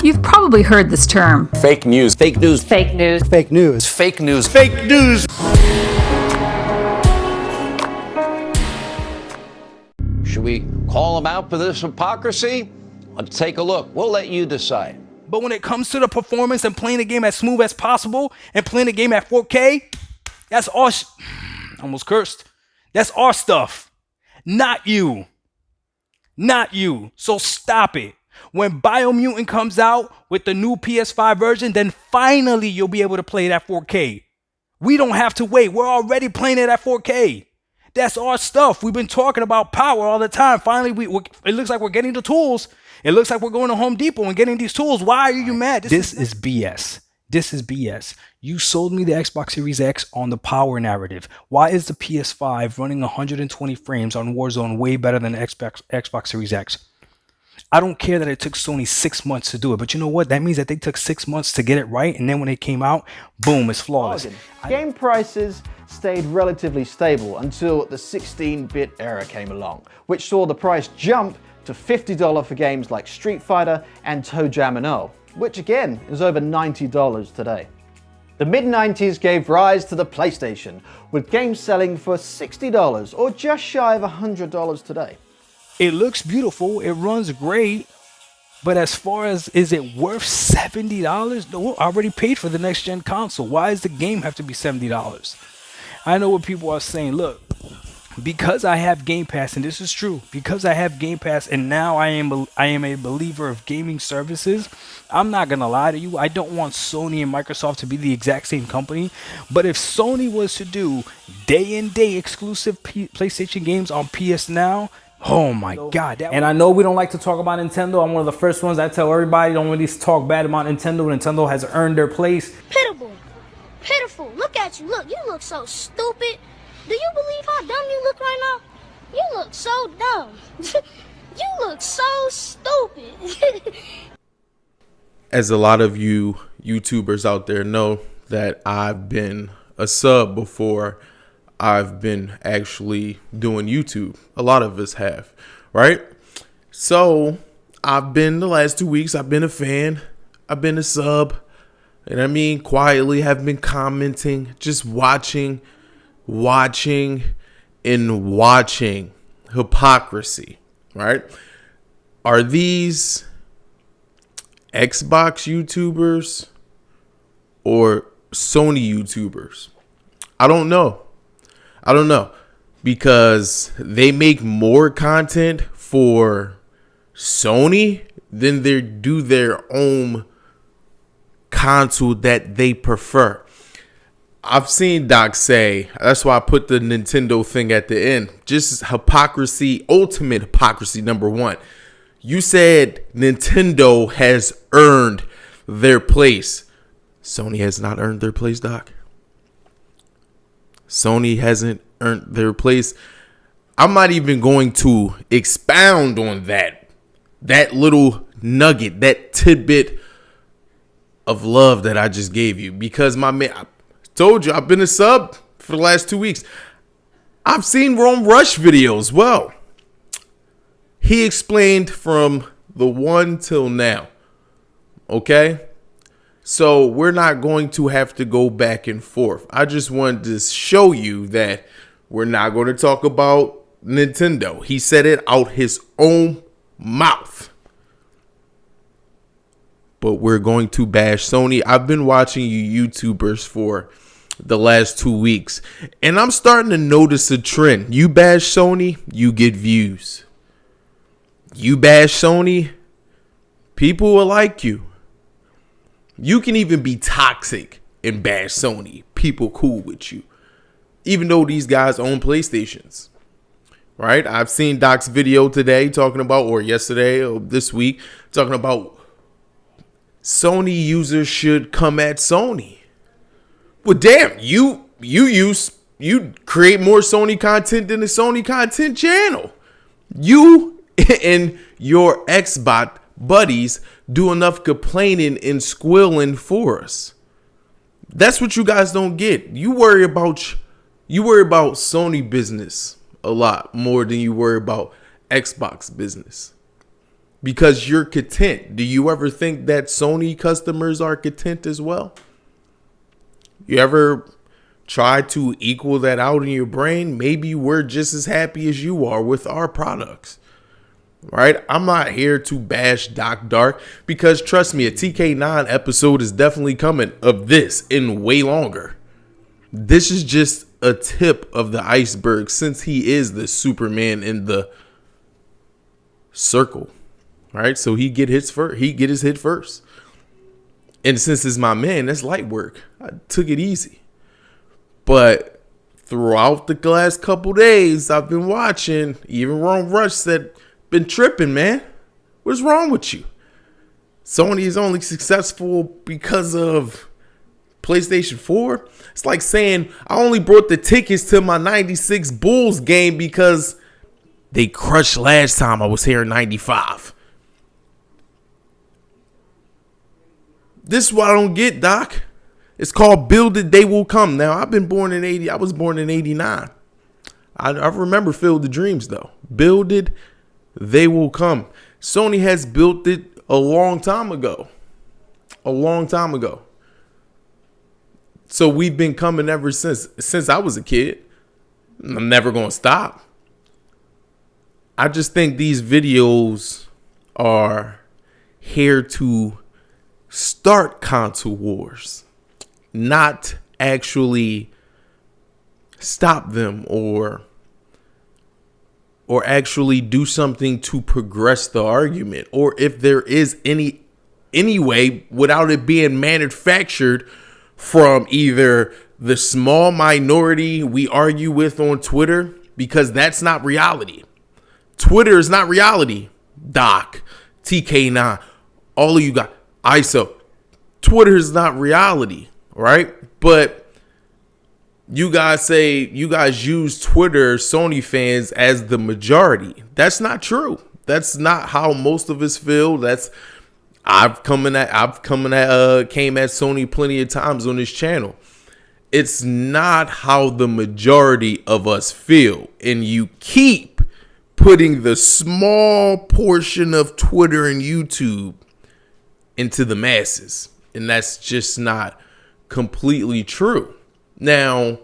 You've probably heard this term. Fake news. Fake news. Fake news. Fake news. Fake news. Fake news. Should we call them out for this hypocrisy? Let's take a look. We'll let you decide. But when it comes to the performance and playing the game as smooth as possible and playing the game at 4K, that's our almost cursed. That's our stuff. Not you. Not you. So stop it. When Biomutant comes out with the new PS5 version, then finally you'll be able to play it at 4K. We don't have to wait. We're already playing it at 4K. That's our stuff. We've been talking about power all the time. Finally, it looks like we're getting the tools. It looks like we're going to Home Depot and getting these tools. Why are you mad? This is BS. This is BS. You sold me the Xbox Series X on the power narrative. Why is the PS5 running 120 frames on Warzone way better than the Xbox Series X? I don't care that it took Sony 6 months to do it, but you know what? That means that they took 6 months to get it right, and then when it came out, boom, it's flawless. Game prices stayed relatively stable until the 16-bit era came along, which saw the price jump to $50 for games like Street Fighter and Toe Jam & Earl, which again is over $90 today. The mid-90s gave rise to the PlayStation, with games selling for $60 or just shy of $100 today. It looks beautiful, it runs great, but as far as is it worth $70? No, I already paid for the next gen console. Why does the game have to be $70? I know what people are saying. Look, because I have Game Pass, and this is true, because I have Game Pass and now I am a believer of gaming services, I'm not gonna lie to you, I don't want Sony and Microsoft to be the exact same company, but if Sony was to do day and day exclusive PlayStation games on PS Now, oh my God. And I know we don't like to talk about Nintendo. I'm one of the first ones I tell everybody, don't really talk bad about Nintendo. Nintendo has earned their place. Pitiful. Look at you. Look, you look so stupid. Do you believe how dumb you look right now? You look so dumb. You look so stupid. As a lot of you YouTubers out there know, that I've been a sub before I've been actually doing YouTube. A lot of us have, right? So the last 2 weeks, I've been a fan. I've been a sub. And I mean, quietly have been commenting, just watching hypocrisy, right? Are these Xbox YouTubers or Sony YouTubers? I don't know. Because they make more content for Sony than they do their own console that they prefer. I've seen Doc say, that's why I put the Nintendo thing at the end. Just hypocrisy, ultimate hypocrisy, number one. You said Nintendo has earned their place. Sony has not earned their place, Doc. Sony hasn't earned their place. I'm not even going to expound on that little nugget, that tidbit of love that I just gave you, because my man, I told you I've been a sub for the last 2 weeks. I've seen Rome Rush videos. Well, he explained from the 1 till now. Okay? So we're not going to have to go back and forth. I just wanted to show you that we're not going to talk about Nintendo. He said it out his own mouth. But we're going to bash Sony. I've been watching you YouTubers for the last 2 weeks, and I'm starting to notice a trend. You bash Sony, you get views. You bash Sony, people will like you. You can even be toxic and bash Sony. People cool with you, even though these guys own PlayStations, right? I've seen Doc's video today talking about, or yesterday or this week, talking about Sony users should come at Sony. Well, damn, you create more Sony content than the Sony content channel. You and your Xbot buddies do enough complaining and squealing for us. That's what you guys don't get. You worry about Sony business a lot more than you worry about Xbox business. because you're content. Do you ever think that Sony customers are content as well? You ever try to equal that out in your brain? Maybe we're just as happy as you are with our products, right? I'm not here to bash Doc Dark, because trust me, a TK9 episode is definitely coming of this in way longer. This is just a tip of the iceberg, since he is the Superman in the circle, right? So he get his hit first. And since it's my man, that's light work. I took it easy. But throughout the last couple days, I've been watching. Even Ron Rush said, been tripping, man. What's wrong with you? Sony is only successful because of PlayStation 4. It's like saying I only brought the tickets to my 96 Bulls game because they crushed last time I was here in 95. This is what I don't get, Doc. It's called Build It, They Will Come. Now, I've been born in 80. I was born in 89. I remember Field the Dreams, though. Build it, they will come. Sony has built it a long time ago. A long time ago. So we've been coming ever since I was a kid. I'm never going to stop. I just think these videos are here to start console wars, not actually stop them or actually do something to progress the argument, or if there is any way, without it being manufactured from either the small minority we argue with on Twitter, because that's not reality. Twitter is not reality. Doc, TK9, all of you got ISO. Twitter is not reality, right? But you guys use Twitter, Sony fans, as the majority. That's not true. That's not how most of us feel. I've came at Sony plenty of times on this channel. It's not how the majority of us feel. And you keep putting the small portion of Twitter and YouTube into the masses. And that's just not completely true. Now,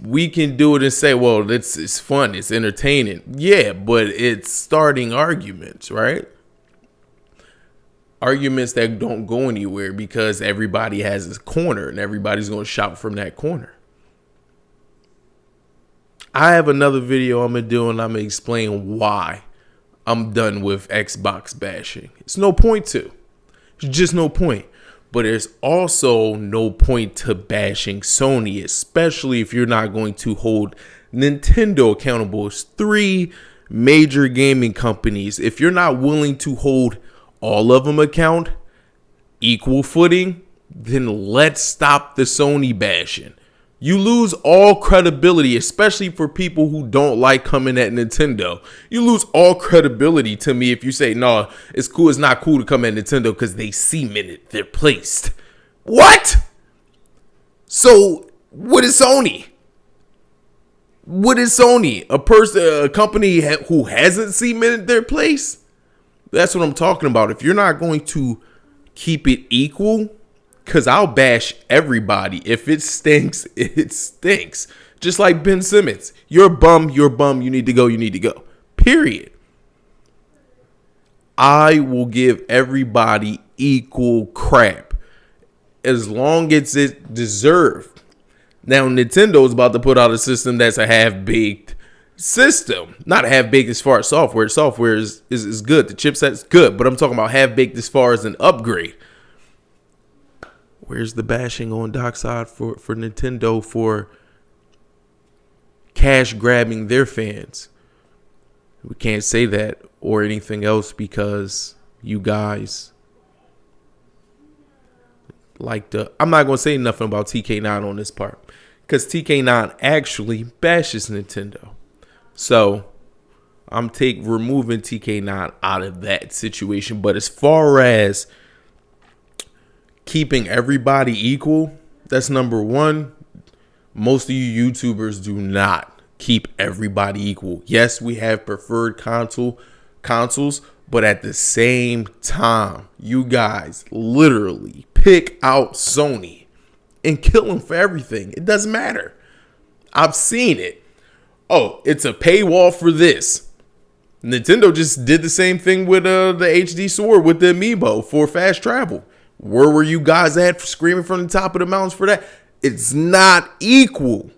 we can do it and say, well, it's fun, it's entertaining. Yeah, but it's starting arguments, right? Arguments that don't go anywhere because everybody has his corner and everybody's going to shout from that corner. I have another video I'm going to do, and I'm going to explain why I'm done with Xbox bashing. It's no point to. It's just no point. But there's also no point to bashing Sony, especially if you're not going to hold Nintendo accountable. It's 3 major gaming companies. If you're not willing to hold all of them account, equal footing, then let's stop the Sony bashing. You lose all credibility, especially for people who don't like coming at Nintendo. You lose all credibility to me if you say, no, it's cool. It's not cool to come at Nintendo because they cemented their place. What? So what is Sony? What is Sony? A company who hasn't cemented their place? That's what I'm talking about. If you're not going to keep it equal, because I'll bash everybody. If it stinks, it stinks. Just like Ben Simmons. You're a bum, you need to go. Period. I will give everybody equal crap as long as it's deserved. Now, Nintendo is about to put out a system that's a half-baked system. Not half-baked as far as software. Software is good. The chipset's good. But I'm talking about half-baked as far as an upgrade. Where's the bashing on Doc's side for Nintendo for cash grabbing their fans? We can't say that or anything else because you guys like to. I'm not going to say nothing about TK9 on this part because TK9 actually bashes Nintendo. So I'm removing TK9 out of that situation. But as far as keeping everybody equal, that's number one. Most of you YouTubers do not keep everybody equal. Yes, we have preferred consoles, But at the same time, you guys literally pick out Sony and kill them for everything. It doesn't matter. I've seen it. Oh, it's a paywall for this. Nintendo just did the same thing with the HD sword with the amiibo for fast travel. Where were you guys at for screaming from the top of the mountains for that? It's not equal.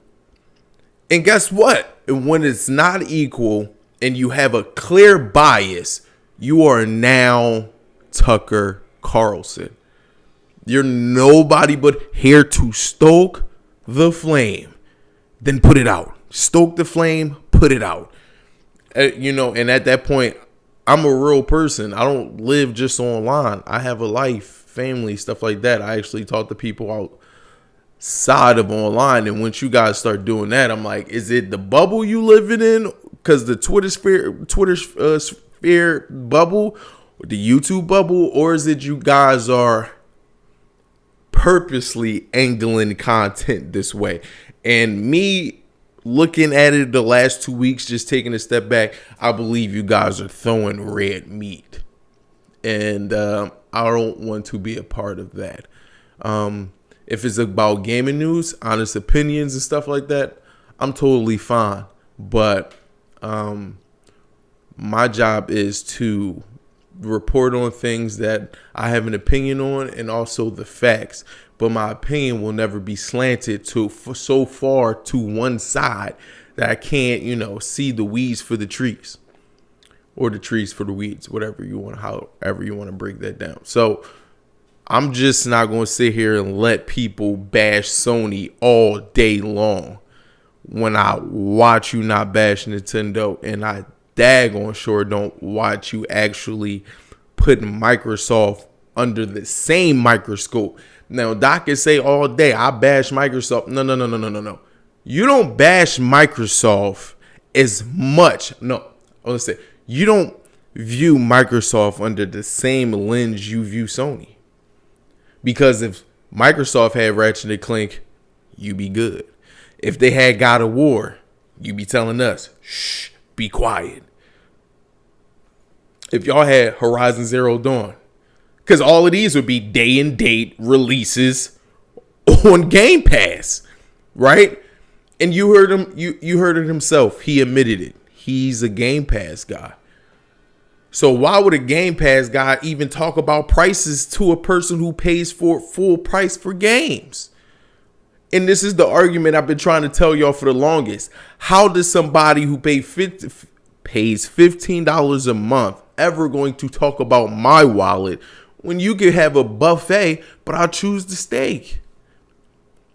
And guess what? When it's not equal and you have a clear bias, you are now Tucker Carlson. You're nobody but here to stoke the flame. Then put it out. Stoke the flame, put it out. And at that point, I'm a real person. I don't live just online. I have a life, family, stuff like that. I actually talk to people outside of online. And once you guys start doing that, I'm like, is it the bubble you living in? Because the Twitter sphere bubble, the YouTube bubble, or is it you guys are purposely angling content this way? And me looking at it the last 2 weeks, just taking a step back, I believe you guys are throwing red meat. And I don't want to be a part of that. If it's about gaming news, honest opinions and stuff like that, I'm totally fine. But my job is to report on things that I have an opinion on and also the facts. But my opinion will never be slanted so far to one side that I can't, see the weeds for the trees or the trees for the weeds, however you want to break that down. So I'm just not going to sit here and let people bash Sony all day long when I watch you not bash Nintendo, and I daggone sure don't watch you actually put Microsoft under the same microscope. Now, Doc can say all day, I bash Microsoft. No. You don't bash Microsoft as much. No, let's say you don't view Microsoft under the same lens you view Sony. Because if Microsoft had Ratchet and Clank, you be good. If they had God of War, you be telling us, shh, be quiet. If y'all had Horizon Zero Dawn, because all of these would be day and date releases on Game Pass, right? And you heard him. You heard it himself. He admitted it. He's a Game Pass guy. So why would a Game Pass guy even talk about prices to a person who pays for full price for games? And this is the argument I've been trying to tell y'all for the longest. How does somebody who pays $15 a month ever going to talk about my wallet when you could have a buffet, but I'll choose the steak?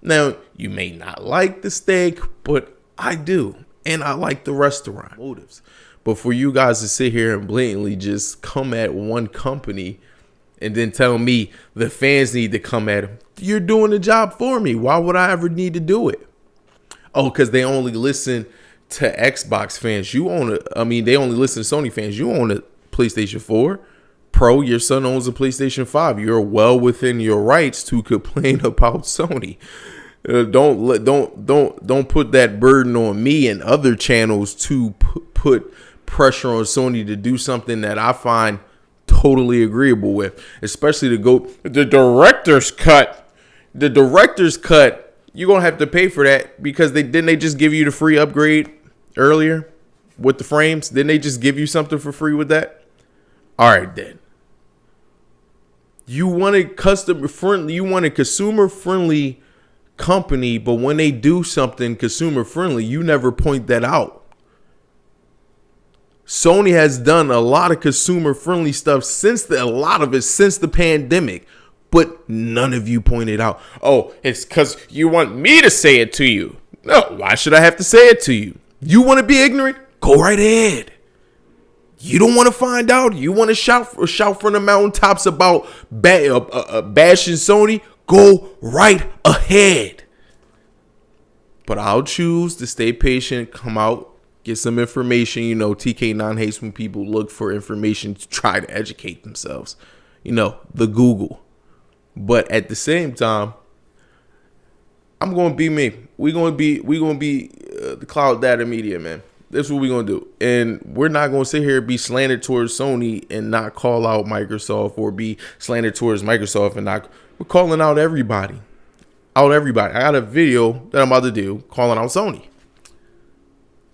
Now, you may not like the steak, but I do. And I like the restaurant motives. But for you guys to sit here and blatantly just come at one company and then tell me the fans need to come at them, you're doing the job for me. Why would I ever need to do it? Oh, because they only listen to Xbox fans. They only listen to Sony fans. You own a PlayStation 4 Pro. Your son owns a PlayStation 5. You're well within your rights to complain about Sony. Don't put that burden on me and other channels to put pressure on Sony to do something that I find totally agreeable with, especially to go the director's cut. The director's cut, you're gonna have to pay for that because they just give you the free upgrade earlier with the frames. Didn't they just give you something for free with that? All right, then. You want a customer friendly, you want a consumer friendly company, but when they do something consumer friendly, you never point that out. Sony has done a lot of consumer friendly stuff since the pandemic, but none of you pointed out. Oh, it's because you want me to say it to you. No, why should I have to say it to you? You want to be ignorant? Go right ahead. You don't want to find out? You want to shout from the mountaintops about bashing Sony? Go right ahead. But I'll choose to stay patient, come out, get some information. TK9 hates when people look for information to try to educate themselves. The Google. But at the same time, I'm going to be me. We're going to be the Cloud Data Media, man. That's what we're going to do. And we're not going to sit here and be slanted towards Sony and not call out Microsoft, or be slanted towards Microsoft and not. We're calling out everybody. I got a video that I'm about to do calling out Sony.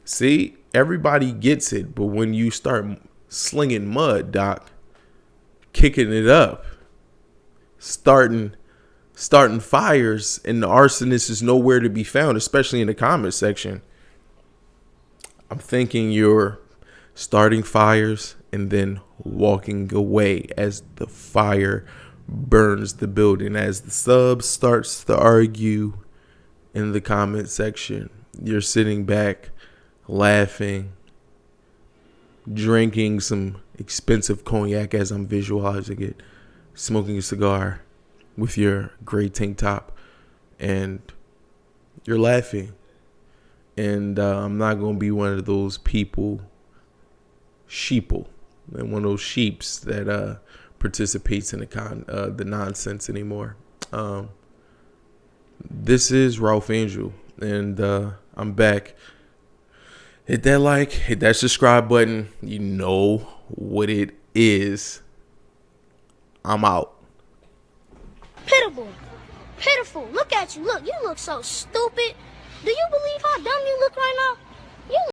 See, everybody gets it. But when you start slinging mud, Doc, kicking it up, starting fires, and the arsonist is nowhere to be found, especially in the comment section, I'm thinking you're starting fires and then walking away as the fire burns the building. As the sub starts to argue in the comment section, you're sitting back, laughing, drinking some expensive cognac as I'm visualizing it, smoking a cigar with your gray tank top, and you're laughing. And I'm not going to be one of those people, sheeple, and one of those sheeps that participates in the nonsense anymore. This is Ralph Angel, and I'm back. Hit that like, hit that subscribe button. You know what it is. I'm out. Pitiful. Pitiful. Look at you. Look, you look so stupid. Do you believe how dumb you look right now?